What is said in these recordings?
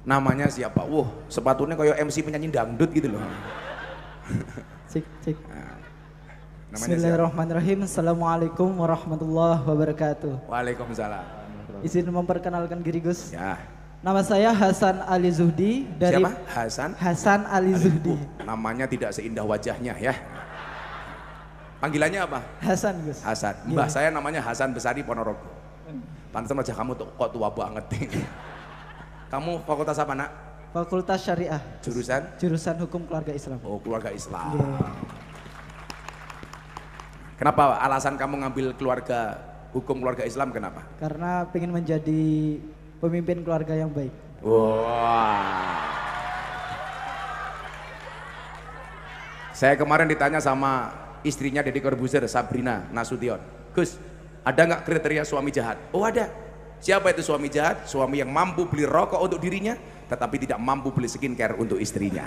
Namanya siapa? Wah, sepatunya kayak MC penyanyi dangdut gitu loh. Cek, cek. Namanya siapa? Bismillahirrahmanirrahim. Assalamualaikum warahmatullahi wabarakatuh. Waalaikumsalam. Izin memperkenalkan diri Gus. Ya. Nama saya Hasan Ali Zuhdi dari Siapa? Hasan? Hasan Ali Zuhdi. Namanya tidak seindah wajahnya ya. Panggilannya apa? Hasan Gus. Hasan. Mbah saya namanya Hasan Besari Ponorogo. Pantesan wajah kamu tuh kok tua banget ini. Kamu fakultas apa nak? Fakultas Syariah. Jurusan Hukum Keluarga Islam. Oh, keluarga Islam. Yeah. Kenapa alasan kamu ngambil hukum keluarga Islam kenapa? Karena pengen menjadi pemimpin keluarga yang baik. Wah. Saya kemarin ditanya sama istrinya Deddy Corbuzier, Sabrina Nasution. Gus, ada nggak kriteria suami jahat? Oh ada. Siapa itu suami jahat? Suami yang mampu beli rokok untuk dirinya, tetapi tidak mampu beli skincare untuk istrinya.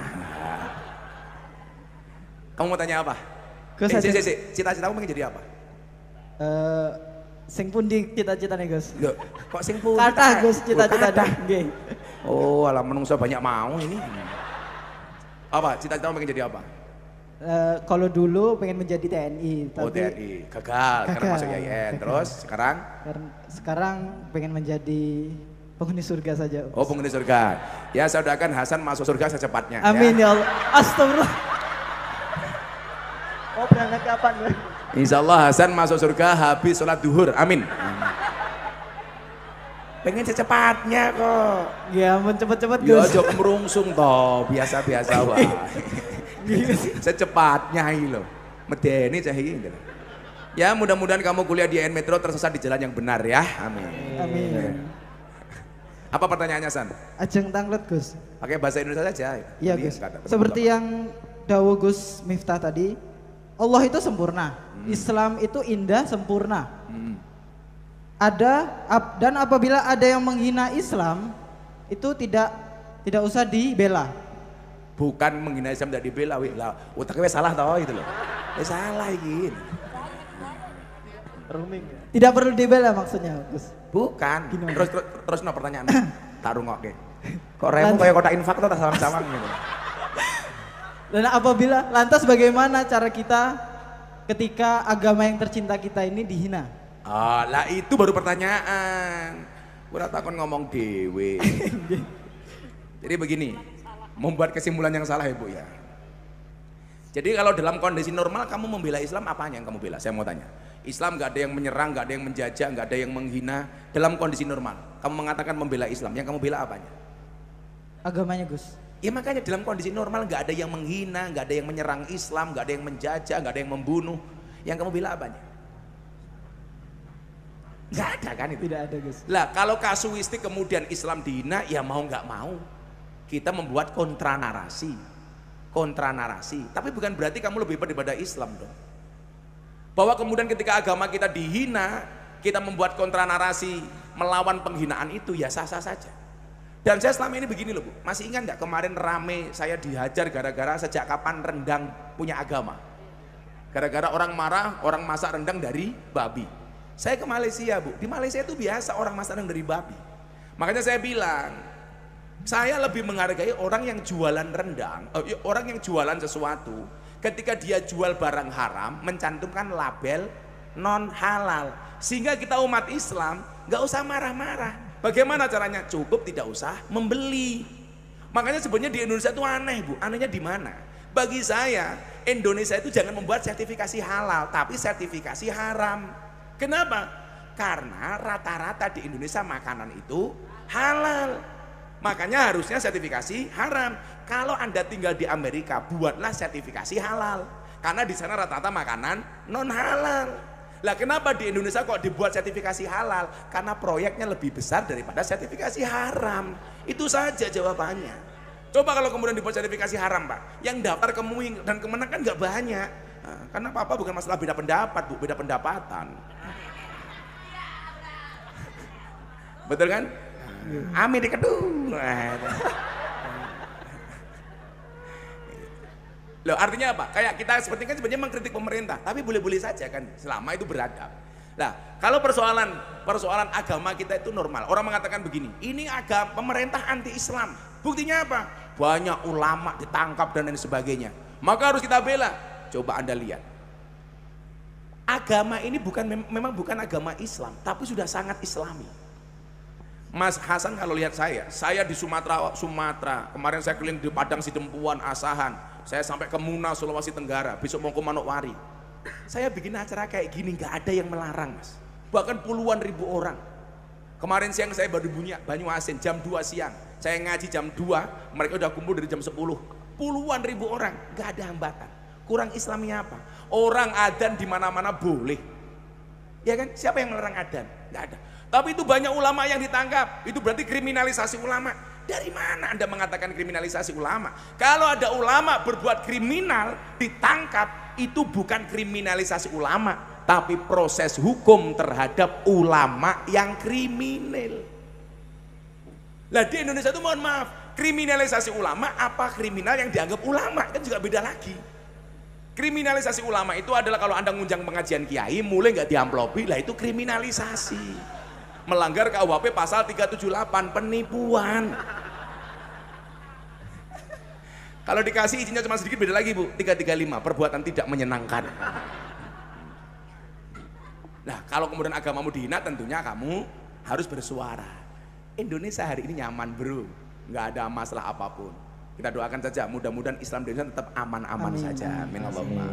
Kamu mau tanya apa? Cita-citamu pengen jadi apa? Sing pundi cita-cita nih Gus? Loh, kok sing pundi? Kata Gus cita-cita dah. Oh, alah menungso banyak mau ini. Apa? Cita-citamu pengen jadi apa? Kalau dulu pengen menjadi TNI, tapi TNI gagal karena masuk IAIN. Terus sekarang pengen menjadi penghuni surga saja. Oh, penghuni surga. Ya, saya doakan Hasan masuk surga secepatnya. Amin ya Allah. Astagfirullah. Oh, berangkat kapan? Insya Allah Hasan masuk surga habis sholat duhur. Amin. Pengen secepatnya kok. Ya, mau cepet-cepet Gus. Ya, jok merungsung toh, biasa-biasa wae. Secepatnya ini loh, medeni cah ini. Ya mudah-mudahan kamu kuliah di IAIN Metro tersesat di jalan yang benar ya, amin. Amin. Apa pertanyaannya San? Ajeng tanglet Gus. Pakai bahasa Indonesia saja. Iya Gus. Seperti yang dawuh Gus Miftah tadi, Allah itu sempurna, Islam itu indah sempurna. Dan apabila ada yang menghina Islam, itu tidak usah dibela. Bukan menghina Islam tidak dibela, otaknya salah tau gitu loh. Salah ini. Tidak perlu dibela maksudnya, Gus. Bukan. Terus no pertanyaan. Tak rungokke. Kok remu kayak kotak infak tuh tak sawang-sawang gitu. Dan apabila lantas bagaimana cara kita ketika agama yang tercinta kita ini dihina? Ah, lah itu baru pertanyaan. Ora takon ngomong dewe. Jadi begini. Membuat kesimpulan yang salah ibu ya. Jadi kalau dalam kondisi normal kamu membela Islam, apanya yang kamu bela? Saya mau tanya. Islam nggak ada yang menyerang, nggak ada yang menjajah, nggak ada yang menghina. Dalam kondisi normal, kamu mengatakan membela Islam, yang kamu bela apanya? Agamanya Gus. Ya makanya dalam kondisi normal nggak ada yang menghina, nggak ada yang menyerang Islam, nggak ada yang menjajah, nggak ada yang membunuh. Yang kamu bela apanya? Nggak ada kan itu? Tidak ada Gus. Lah kalau kasuistik kemudian Islam dihina, ya mau nggak mau. Kita membuat kontra narasi, tapi bukan berarti kamu lebih daripada Islam dong. Bahwa kemudian ketika agama kita dihina, kita membuat kontra narasi melawan penghinaan itu ya sah-sah saja. Dan saya selama ini begini loh Bu, masih ingat nggak kemarin rame saya dihajar gara-gara sejak kapan rendang punya agama? Gara-gara orang marah, orang masak rendang dari babi. Saya ke Malaysia Bu, di Malaysia itu biasa orang masak rendang dari babi. Makanya saya bilang, saya lebih menghargai orang yang jualan rendang, orang yang jualan sesuatu ketika dia jual barang haram mencantumkan label non halal, sehingga kita umat Islam nggak usah marah-marah. Bagaimana caranya? Cukup tidak usah membeli. Makanya sebenarnya di Indonesia itu aneh Bu, anehnya di mana? Bagi saya Indonesia itu jangan membuat sertifikasi halal, tapi sertifikasi haram. Kenapa? Karena rata-rata di Indonesia makanan itu halal. Makanya harusnya sertifikasi haram. Kalau Anda tinggal di Amerika, buatlah sertifikasi halal. Karena di sana rata-rata makanan non halal. Lah kenapa di Indonesia kok dibuat sertifikasi halal? Karena proyeknya lebih besar daripada sertifikasi haram. Itu saja jawabannya. Coba kalau kemudian dibuat sertifikasi haram Pak, yang daftar ke MUI dan Kemenang kan nggak banyak. Nah, karena apa bukan masalah beda pendapat Bu, beda pendapatan. Betul kan? Amin di kedua. Loh artinya apa? Kayak kita seperti kan sebenarnya mengkritik pemerintah, tapi boleh-boleh saja kan selama itu beradab. Nah, kalau persoalan agama kita itu normal. Orang mengatakan begini, ini agama pemerintah anti-Islam. Buktinya apa? Banyak ulama ditangkap dan lain sebagainya. Maka harus kita bela. Coba Anda lihat. Agama ini memang bukan agama Islam, tapi sudah sangat Islami. Mas Hasan kalau lihat saya di Sumatera. Kemarin saya keliling di Padang Sidempuan, Asahan. Saya sampai ke Muna, Sulawesi Tenggara. Besok mau ke Manokwari. Saya bikin acara kayak gini nggak ada yang melarang, Mas. Bahkan puluhan ribu orang. Kemarin siang saya baru Banyu Asin jam 2 siang. Saya ngaji jam 2, mereka udah kumpul dari jam 10. Puluhan ribu orang, nggak ada hambatan. Kurang Islamnya apa? Orang adzan di mana-mana boleh. Ya kan? Siapa yang melarang adzan? Nggak ada. Tapi itu banyak ulama yang ditangkap. Itu berarti kriminalisasi ulama. Dari mana Anda mengatakan kriminalisasi ulama? Kalau ada ulama berbuat kriminal ditangkap, itu bukan kriminalisasi ulama, tapi proses hukum terhadap ulama yang kriminal. Lah di Indonesia itu mohon maaf, kriminalisasi ulama apa kriminal yang dianggap ulama kan juga beda lagi. Kriminalisasi ulama itu adalah kalau Anda ngunjang pengajian kiai mulai nggak diamplopi, lah itu kriminalisasi. Melanggar KUHP pasal 378 penipuan. Kalau dikasih izinnya cuma sedikit beda lagi Bu, 335 perbuatan tidak menyenangkan. Nah kalau kemudian agamamu dihina tentunya kamu harus bersuara. Indonesia hari ini nyaman bro, nggak ada masalah apapun. Kita doakan saja mudah-mudahan Islam di Indonesia tetap aman-aman saja. Amin Allahumma.